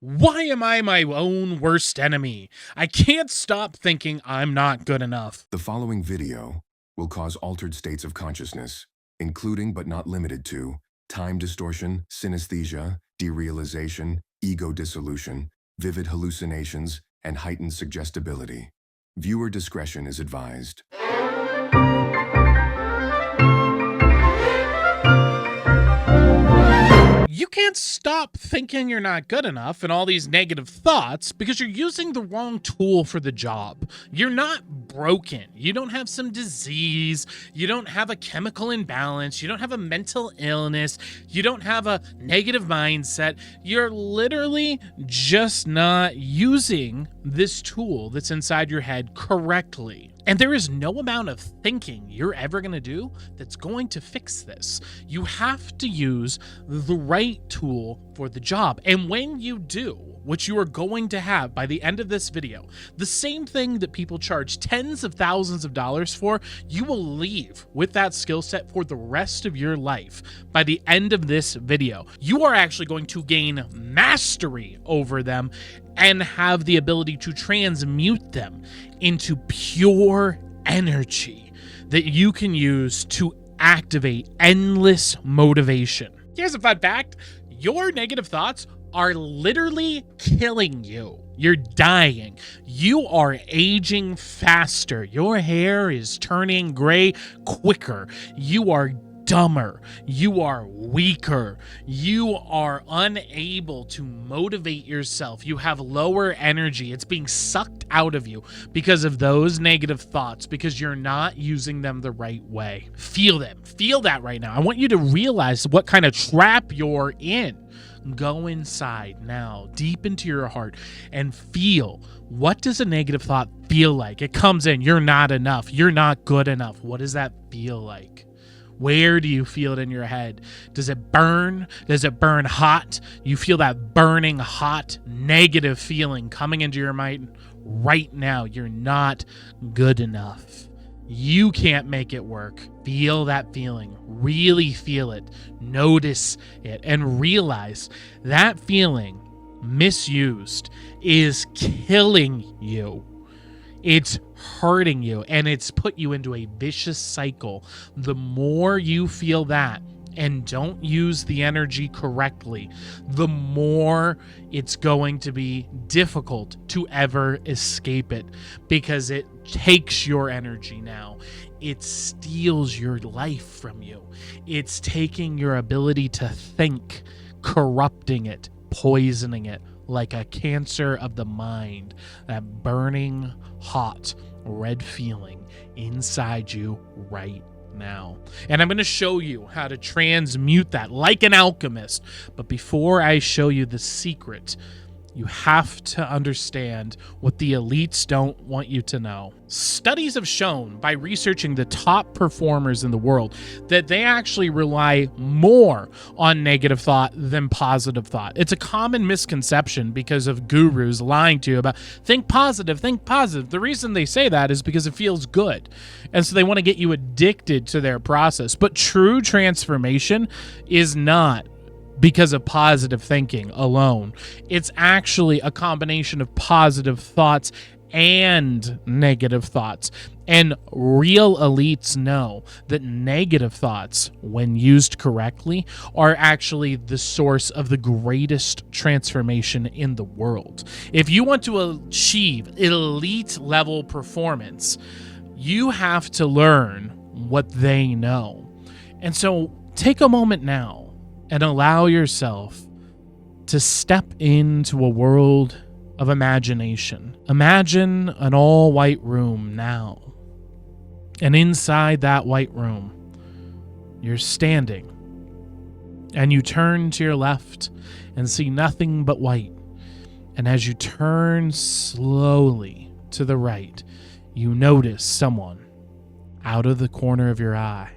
Why am I my own worst enemy? I can't stop thinking I'm not good enough. The following video will cause altered states of consciousness, including but not limited to time distortion, synesthesia, derealization, ego dissolution, vivid hallucinations, and heightened suggestibility. Viewer discretion is advised. You can't stop thinking you're not good enough and all these negative thoughts because you're using the wrong tool for the job. You're not broken. You don't have some disease. You don't have a chemical imbalance. You don't have a mental illness. You don't have a negative mindset. You're literally just not using this tool that's inside your head correctly. And there is no amount of thinking you're ever going to do that's going to fix this. You have to use the right tool for the job. And when you do, which you are going to have by the end of this video, the same thing that people charge tens of thousands of dollars for, you will leave with that skill set for the rest of your life. By the end of this video, you are actually going to gain mastery over them and have the ability to transmute them into pure energy that you can use to activate endless motivation. Here's a fun fact. Your negative thoughts are literally killing you. You're dying. You are aging faster. Your hair is turning gray quicker. You are dumber. You are weaker. You are unable to motivate yourself. You have lower energy. It's being sucked out of you because of those negative thoughts, because you're not using them the right way. Feel them. Feel that right now. I want you to realize what kind of trap you're in. Go inside now, deep into your heart, and feel, what does a negative thought feel like? It comes in, you're not enough. You're not good enough. What does that feel like? Where do you feel it in your head? Does it burn? Does it burn hot? You feel that burning hot negative feeling coming into your mind right now. You're not good enough. You can't make it work. Feel that feeling. Really feel it. Notice it and realize that feeling, misused, is killing you. It's hurting you, and it's put you into a vicious cycle. The more you feel that and don't use the energy correctly, the more it's going to be difficult to ever escape it, because it takes your energy now. It steals your life from you. It's taking your ability to think, corrupting it, poisoning it, like a cancer of the mind, that burning, hot, red feeling inside you right now. And I'm going to show you how to transmute that like an alchemist. But before I show you the secret, you have to understand what the elites don't want you to know. Studies have shown, by researching the top performers in the world, that they actually rely more on negative thought than positive thought. It's a common misconception because of gurus lying to you about think positive, think positive. The reason they say that is because it feels good. And so they want to get you addicted to their process. But true transformation is not because of positive thinking alone. It's actually a combination of positive thoughts and negative thoughts. And real elites know that negative thoughts, when used correctly, are actually the source of the greatest transformation in the world. If you want to achieve elite level performance, you have to learn what they know. And so take a moment now and allow yourself to step into a world of imagination. Imagine an all-white room now. And inside that white room, you're standing. And you turn to your left and see nothing but white. And as you turn slowly to the right, you notice someone out of the corner of your eye.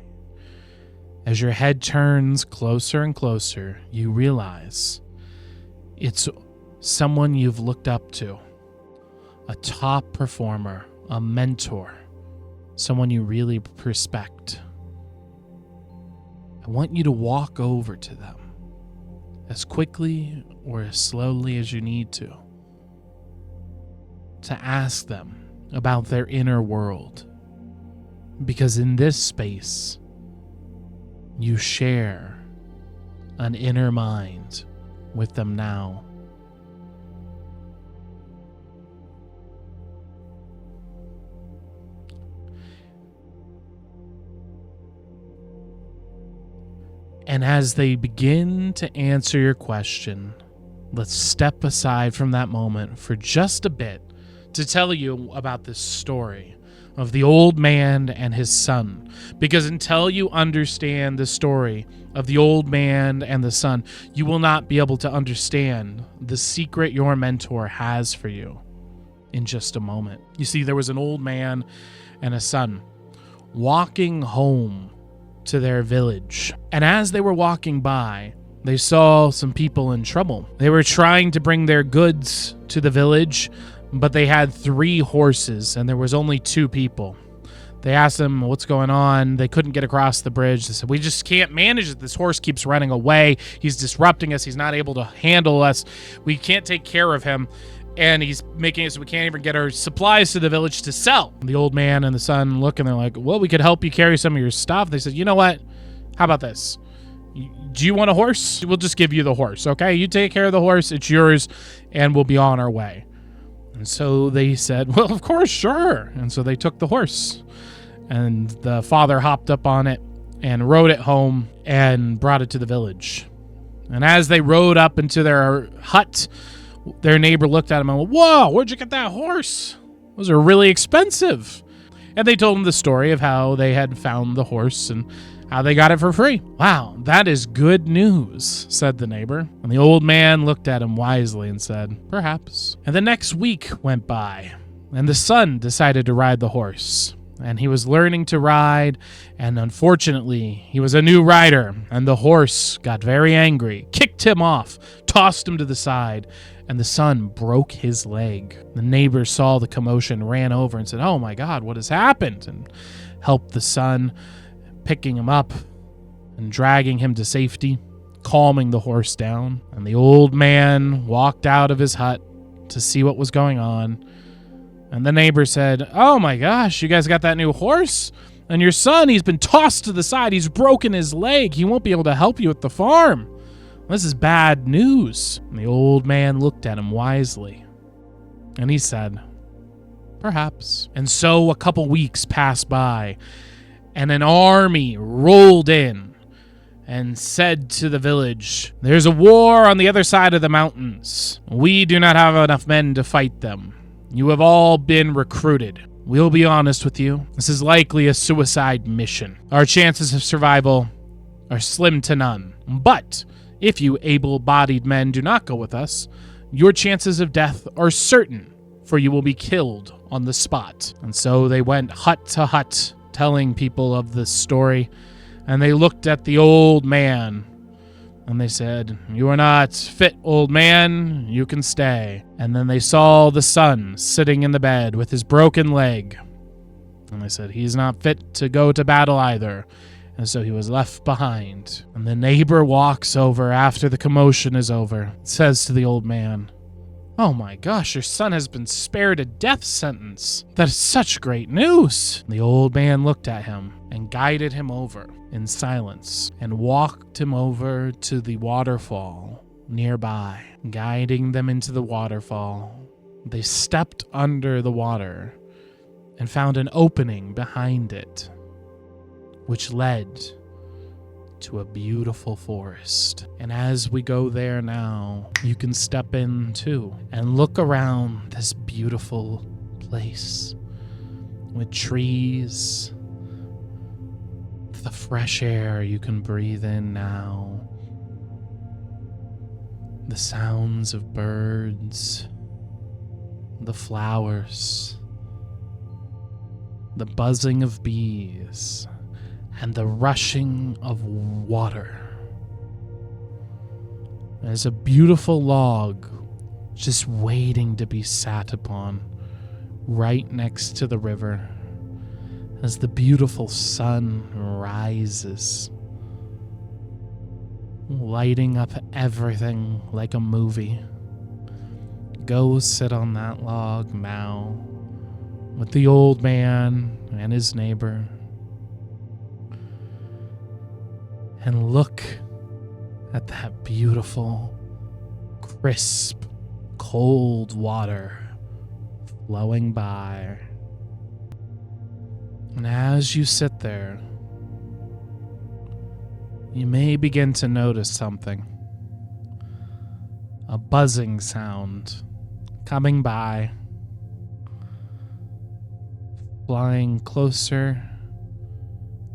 As your head turns closer and closer, you realize it's someone you've looked up to, a top performer, a mentor, someone you really respect. I want you to walk over to them as quickly or as slowly as you need to ask them about their inner world. Because in this space, you share an inner mind with them now. And as they begin to answer your question, let's step aside from that moment for just a bit to tell you about this story of the old man and his son. Because until you understand the story of the old man and the son, you will not be able to understand the secret your mentor has for you in just a moment. You see, there was an old man and a son walking home to their village. And as they were walking by, they saw some people in trouble. They were trying to bring their goods to the village, but they had 3 horses and there was only 2 people. They asked them what's going on. They couldn't get across the bridge. They said, we just can't manage it. This horse keeps running away. He's disrupting us. He's not able to handle us. We can't take care of him. And he's making it so we can't even get our supplies to the village to sell. The old man and the son look and they're like, well, we could help you carry some of your stuff. They said, you know what? How about this? Do you want a horse? We'll just give you the horse, okay? You take care of the horse. It's yours, and we'll be on our way. And so they said, well, of course, sure. And so they took the horse. And the father hopped up on it and rode it home and brought it to the village. And as they rode up into their hut, their neighbor looked at him and went, whoa, where'd you get that horse? Those are really expensive. And they told him the story of how they had found the horse and how they got it for free. Wow, that is good news, said the neighbor. And the old man looked at him wisely and said, perhaps. And the next week went by, and the son decided to ride the horse. And he was learning to ride, and unfortunately, he was a new rider, and the horse got very angry, kicked him off, tossed him to the side, and the son broke his leg. The neighbor saw the commotion, ran over and said, oh my God, what has happened? And helped the son, picking him up and dragging him to safety, calming the horse down. And the old man walked out of his hut to see what was going on. And the neighbor said, oh my gosh, you guys got that new horse? And your son, he's been tossed to the side. He's broken his leg. He won't be able to help you at the farm. This is bad news. And the old man looked at him wisely. And he said, perhaps. And so a couple weeks passed by, and an army rolled in and said to the village, there's a war on the other side of the mountains. We do not have enough men to fight them. You have all been recruited. We'll be honest with you. This is likely a suicide mission. Our chances of survival are slim to none. But if you able-bodied men do not go with us, your chances of death are certain, for you will be killed on the spot. And so they went hut to hut, telling people of this story, and they looked at the old man, and they said, you are not fit, old man, you can stay. And then they saw the son sitting in the bed with his broken leg, and they said, he's not fit to go to battle either. And so he was left behind. And the neighbor walks over after the commotion is over, says to the old man, oh my gosh, your son has been spared a death sentence. That is such great news. The old man looked at him and guided him over in silence and walked him over to the waterfall nearby, guiding them into the waterfall. They stepped under the water and found an opening behind it, which led to a beautiful forest. And as we go there now, you can step in too and look around this beautiful place with trees, the fresh air you can breathe in now, the sounds of birds, the flowers, the buzzing of bees, and the rushing of water. There's a beautiful log just waiting to be sat upon right next to the river as the beautiful sun rises, lighting up everything like a movie. Go sit on that log now with the old man and his neighbor and look at that beautiful, crisp, cold water flowing by. And as you sit there, you may begin to notice something. A buzzing sound coming by, flying closer,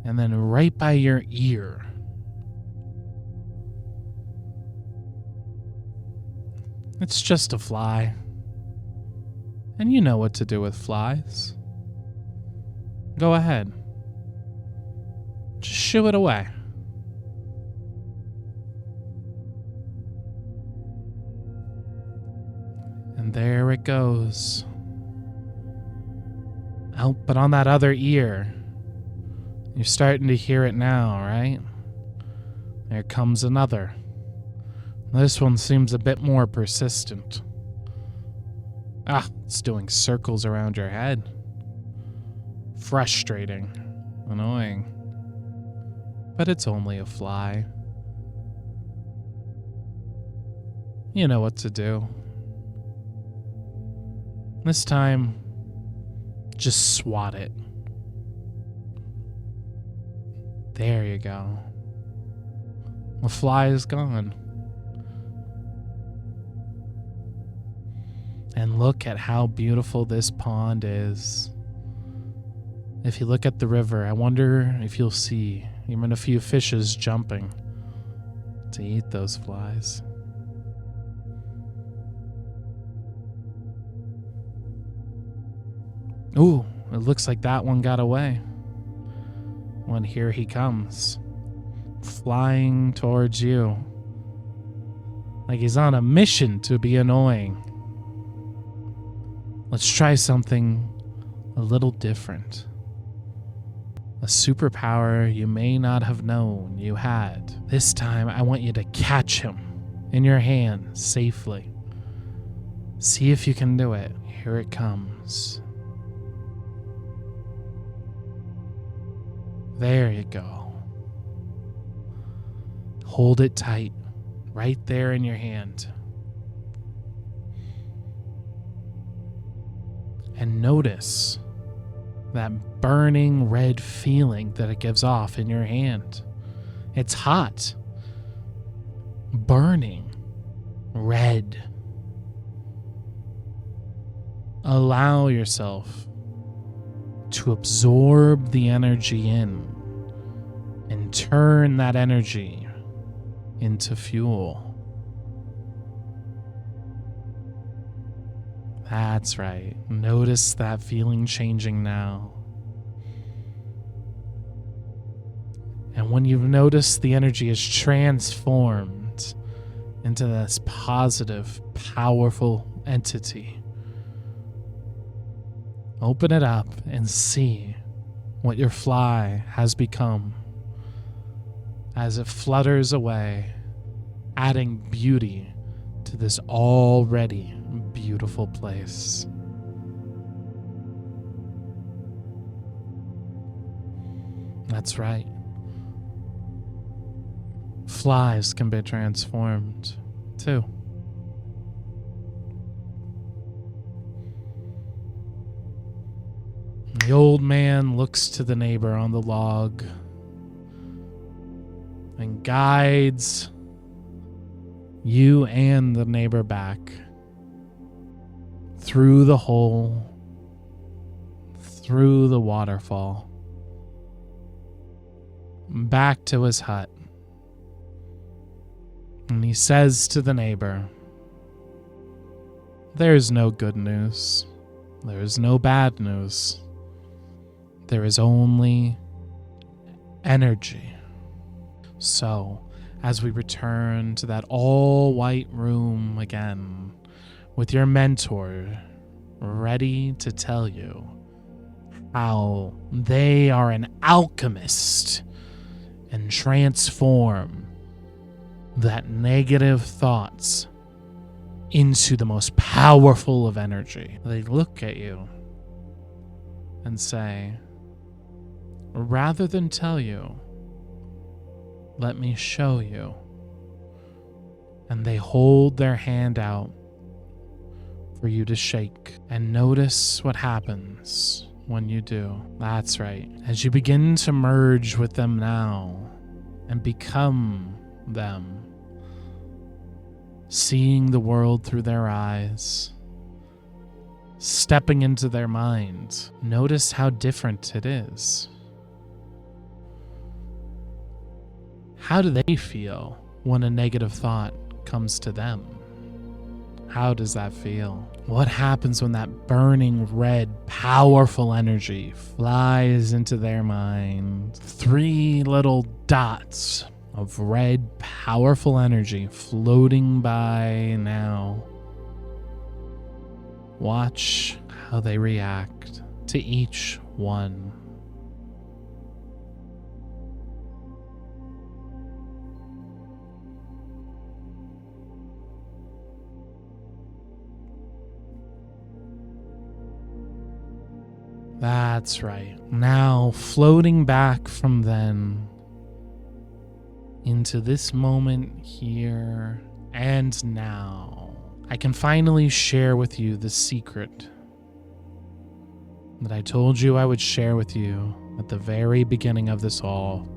and then right by your ear. It's just a fly. And you know what to do with flies. Go ahead. Just shoo it away. And there it goes. Oh, but on that other ear. You're starting to hear it now, right? There comes another. This one seems a bit more persistent. It's doing circles around your head. Frustrating. Annoying. But it's only a fly. You know what to do. This time, just swat it. There you go. The fly is gone. And look at how beautiful this pond is. If you look at the river, I wonder if you'll see even a few fishes jumping to eat those flies. Ooh, it looks like that one got away. When here he comes, flying towards you. Like he's on a mission to be annoying. Let's try something a little different. A superpower you may not have known you had. This time, I want you to catch him in your hand safely. See if you can do it. Here it comes. There you go. Hold it tight, right there in your hand. And notice that burning red feeling that it gives off in your hand. It's hot. Burning. Red. Allow yourself to absorb the energy in and turn that energy into fuel. That's right. Notice that feeling changing now. And when you've noticed the energy is transformed into this positive, powerful entity, open it up and see what your fly has become as it flutters away, adding beauty to this already beautiful place. That's right. Flies can be transformed too. The old man looks to the neighbor on the log and guides you and the neighbor back through the hole, through the waterfall, back to his hut. And he says to the neighbor, "There's no good news. There is no bad news. There is only energy." So, as we return to that all-white room again, with your mentor ready to tell you how they are an alchemist and transform that negative thoughts into the most powerful of energy. They look at you and say, rather than tell you, let me show you. And they hold their hand out for you to shake, and notice what happens when you do. That's right. As you begin to merge with them now and become them, seeing the world through their eyes, stepping into their mind, notice how different it is. How do they feel when a negative thought comes to them? How does that feel? What happens when that burning red, powerful energy flies into their mind? 3 little dots of red, powerful energy floating by now. Watch how they react to each one. That's right. Now, floating back from then into this moment here and now, I can finally share with you the secret that I told you I would share with you at the very beginning of this all.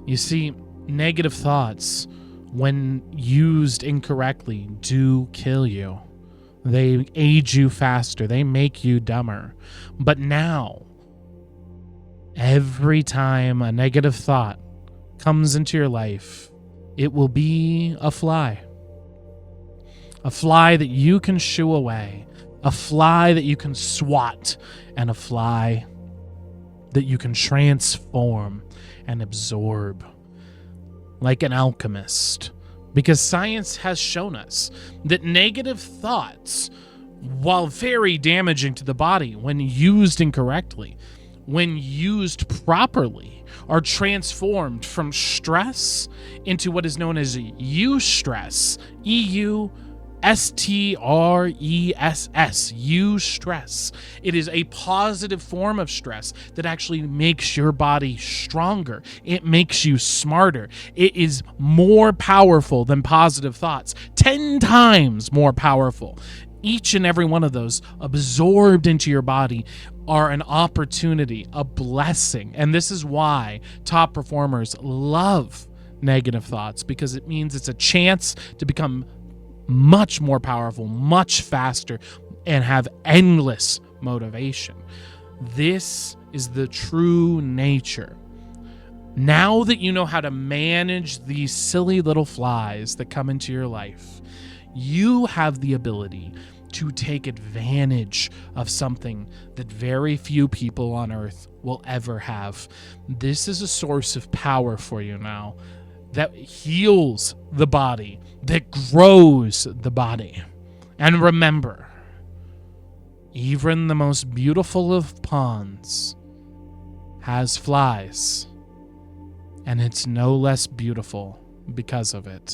You see, negative thoughts, when used incorrectly, do kill you. They age you faster. They make you dumber. But now, every time a negative thought comes into your life, it will be a fly. A fly that you can shoo away. A fly that you can swat. And a fly that you can transform and absorb. Like an alchemist. Because science has shown us that negative thoughts, while very damaging to the body when used incorrectly, when used properly, are transformed from stress into what is known as eustress. EUSTRESS, eustress. It is a positive form of stress that actually makes your body stronger. It makes you smarter. It is more powerful than positive thoughts, 10 times more powerful. Each and every one of those absorbed into your body are an opportunity, a blessing. And this is why top performers love negative thoughts, because it means it's a chance to become much more powerful, much faster, and have endless motivation. This is the true nature. Now that you know how to manage these silly little flies that come into your life, you have the ability to take advantage of something that very few people on earth will ever have. This is a source of power for you now that heals the body, that grows the body. And remember, even the most beautiful of ponds has flies, and it's no less beautiful because of it.